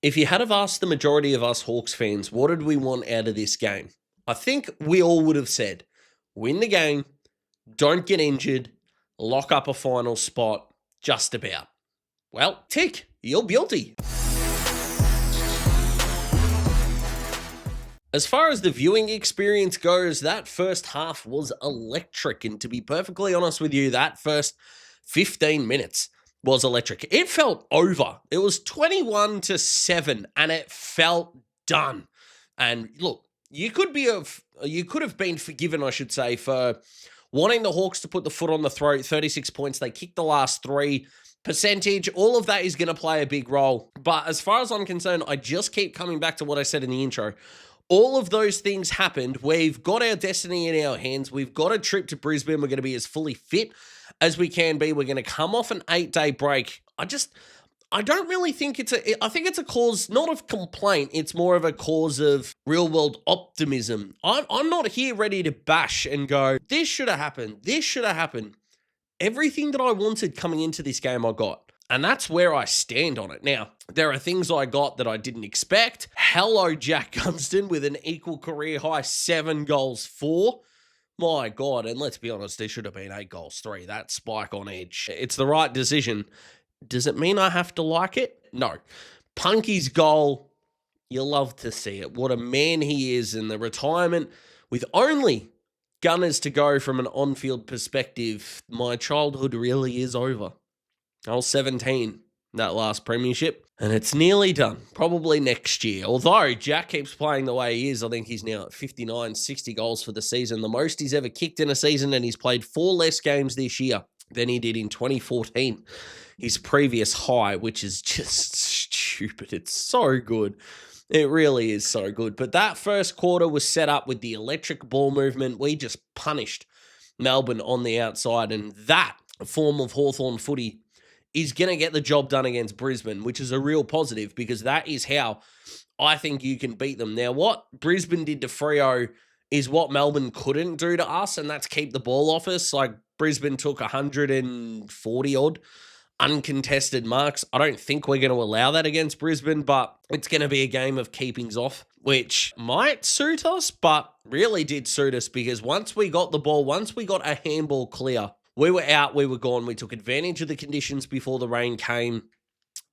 If you had have asked the majority of us Hawks fans, what did we want out of this game? I think we all would have said, win the game, don't get injured, lock up a final spot, just about. Well, tick, you're guilty. As far as the viewing experience goes, that first half was electric. And to be perfectly honest with you, that first 15 minutes was electric. It felt over. It was 21-7 and it felt done. And look, you could have been forgiven, I should say, for wanting the Hawks to put the foot on the throat. 36 points. They kicked the last three. Percentage, all of that is going to play a big role. But as far as I'm concerned, I just keep coming back to what I said in the intro. All of those things happened. We've got our destiny in our hands. We've got a trip to Brisbane. We're going to be as fully fit as we can be. We're going to come off an 8-day break. I don't really think I think it's a cause, not of complaint. It's more of a cause of real world optimism. I'm not here ready to bash and go, this should have happened. This should have happened. Everything that I wanted coming into this game, I got. And that's where I stand on it. Now, there are things I got that I didn't expect. Hello, Jack Gunston with an equal career high 7 goals 4. My God, and let's be honest, there should have been 8 goals 3. That spike on edge. It's the right decision. Does it mean I have to like it? No. Punky's goal, you'll love to see it. What a man he is, and the retirement with only Gunners to go from an on-field perspective. My childhood really is over. I was 17, that last premiership, and it's nearly done. Probably next year. Although Jack keeps playing the way he is, I think he's now at 59, 60 goals for the season. The most he's ever kicked in a season, and he's played 4 less games this year than he did in 2014. His previous high, which is just stupid. It's so good. It really is so good. But that first quarter was set up with the electric ball movement. We just punished Melbourne on the outside, and that form of Hawthorn footy is going to get the job done against Brisbane, which is a real positive because that is how I think you can beat them. Now, what Brisbane did to Freo is what Melbourne couldn't do to us, and that's keep the ball off us. Like, Brisbane took 140-odd uncontested marks. I don't think we're going to allow that against Brisbane, but it's going to be a game of keepings off, which might suit us, but really did suit us because once we got the ball, once we got a handball clear, we were out, we were gone. We took advantage of the conditions before the rain came.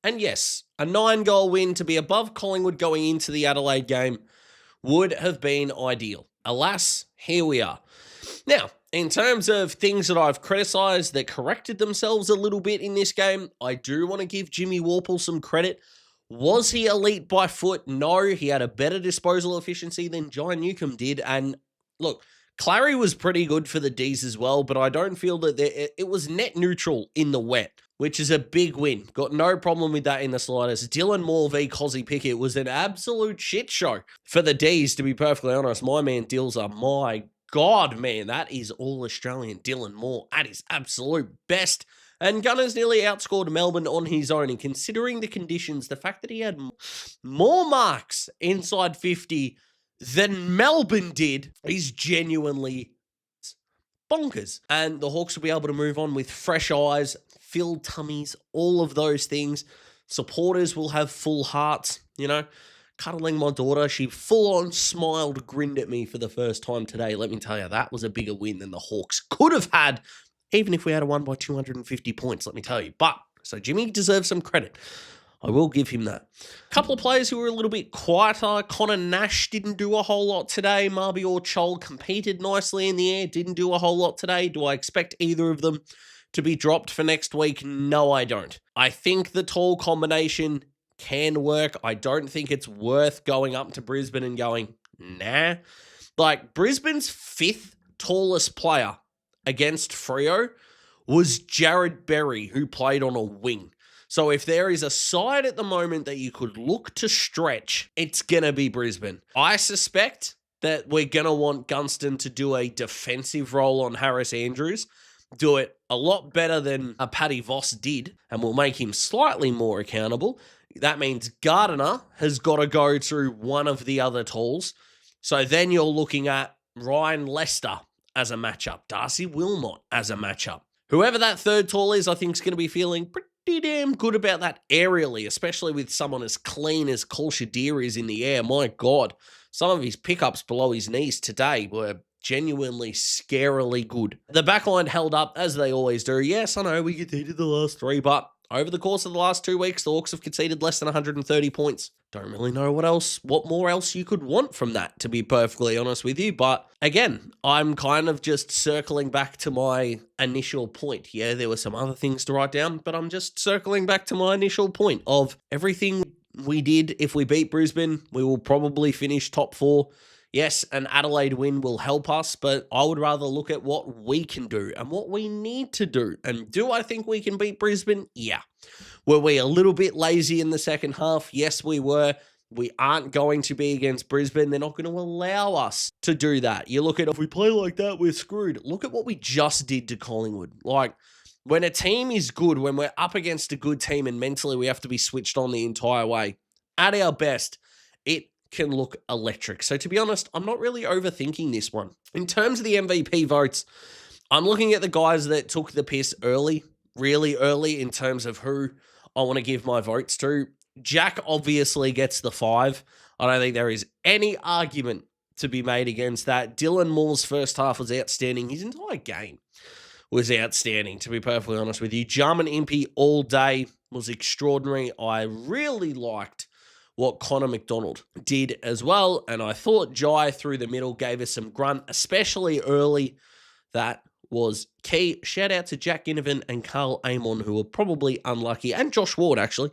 And yes, a 9-goal win to be above Collingwood going into the Adelaide game would have been ideal. Alas, here we are. Now, in terms of things that I've criticised that corrected themselves a little bit in this game, I do want to give Jimmy Worpel some credit. Was he elite by foot? No, he had a better disposal efficiency than John Newcomb did. And look, Clary was pretty good for the Dees as well, but I don't feel that it was net neutral in the wet, which is a big win. Got no problem with that in the slightest. Dylan Moore v. Cozzy Pickett was an absolute shit show for the Dees, to be perfectly honest. My man Dills my God, man, that is all Australian Dylan Moore at his absolute best. And Gunners nearly outscored Melbourne on his own. And considering the conditions, the fact that he had more marks inside 50 than Melbourne did is genuinely bonkers. And the Hawks will be able to move on with fresh eyes, filled tummies, all of those things. Supporters will have full hearts, Cuddling my daughter, she full-on smiled, grinned at me for the first time today. Let me tell you, that was a bigger win than the Hawks could have had, even if we had won by 250 points, let me tell you. But, so Jimmy deserves some credit. I will give him that. A couple of players who were a little bit quieter. Connor Nash didn't do a whole lot today. Marbior Chol competed nicely in the air, didn't do a whole lot today. Do I expect either of them to be dropped for next week? No, I don't. I think the tall combination can work. I don't think it's worth going up to Brisbane and going, nah. Like, Brisbane's 5th tallest player against Freo was Jared Berry, who played on a wing. So if there is a side at the moment that you could look to stretch, it's going to be Brisbane. I suspect that we're going to want Gunston to do a defensive role on Harris Andrews, do it a lot better than Paddy Voss did, and will make him slightly more accountable. That means Gardiner has got to go through one of the other talls. So then you're looking at Ryan Lester as a matchup, Darcy Wilmot as a matchup. Whoever that third tall is, I think is going to be feeling pretty pretty damn good about that aerially, especially with someone as clean as Cole Shadir is in the air. My God, some of his pickups below his knees today were genuinely scarily good. The backline held up as they always do. Yes, I know we conceded the last 3, but over the course of the last 2 weeks, the Hawks have conceded less than 130 points. Don't really know what more else you could want from that, to be perfectly honest with you. But again, I'm kind of just circling back to my initial point. Yeah, there were some other things to write down, but I'm just circling back to my initial point of everything we did. If we beat Brisbane, we will probably finish top 4. Yes, an Adelaide win will help us, but I would rather look at what we can do and what we need to do. And do I think we can beat Brisbane? Yeah. Were we a little bit lazy in the second half? Yes, we were. We aren't going to be against Brisbane. They're not going to allow us to do that. You look at, if we play like that, we're screwed. Look at what we just did to Collingwood. Like, when a team is good, when we're up against a good team and mentally we have to be switched on the entire way, at our best, it can look electric. So to be honest, I'm not really overthinking this one. In terms of the MVP votes, I'm looking at the guys that took the piss early, really early, in terms of who I want to give my votes to. Jack obviously gets the 5. I don't think there is any argument to be made against that. Dylan Moore's first half was outstanding. His entire game was outstanding, to be perfectly honest with you. Jarman Impey all day was extraordinary. I really liked what Connor McDonald did as well, and I thought Jai through the middle gave us some grunt, especially early. That was key. Shout out to Jack Ginnivan and Carl Amon, who were probably unlucky, and Josh Ward, actually,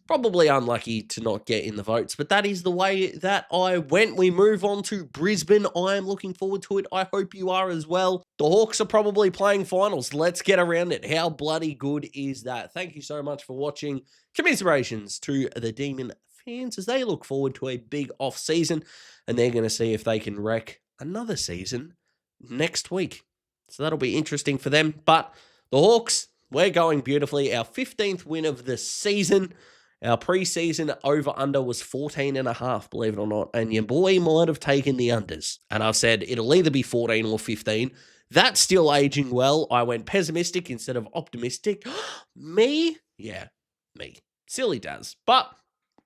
probably unlucky to not get in the votes. But that is the way that I went. We move on to Brisbane. I am looking forward to it. I hope you are as well. The Hawks are probably playing finals. Let's get around it. How bloody good is that? Thank you so much for watching. Commiserations to the Demon fans as they look forward to a big off season, and they're going to see if they can wreck another season next week. So that'll be interesting for them. But the Hawks, we're going beautifully. Our 15th win of the season. Our preseason over-under was 14.5, believe it or not. And your boy might have taken the unders. And I've said it'll either be 14 or 15. That's still aging well. I went pessimistic instead of optimistic. Me? Yeah, me. Silly Daz. But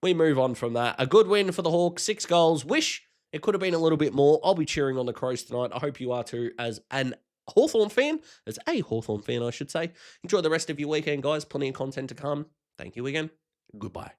we move on from that. A good win for the Hawks. 6 goals. Wish it could have been a little bit more. I'll be cheering on the Crows tonight. I hope you are too, as a Hawthorn fan, I should say. Enjoy the rest of your weekend, guys. Plenty of content to come. Thank you again. Goodbye.